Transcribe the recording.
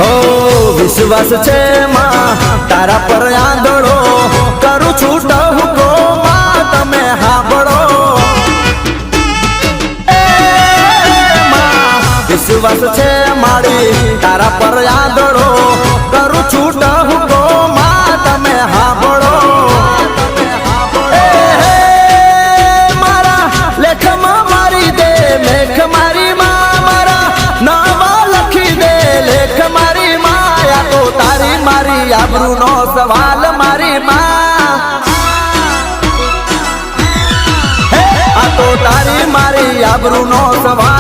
ઓ વિશ્વાસ છે માં તારા પર આંધળો કરું છું ટહુકો માં તમે હાંભળો વિશ્વાસ છે મારી તારા પર આંધળો કરું છું ટહુકો માં તમે હાંભળો મારા લેખમાં મારી દે મેઘ મારી માં મારા નાવા લખી દે લેખ મારી માં તો તારી મારી આબરૂનો સવાલ મારી માં આ તો તારી મારી આબરૂનો સવાલ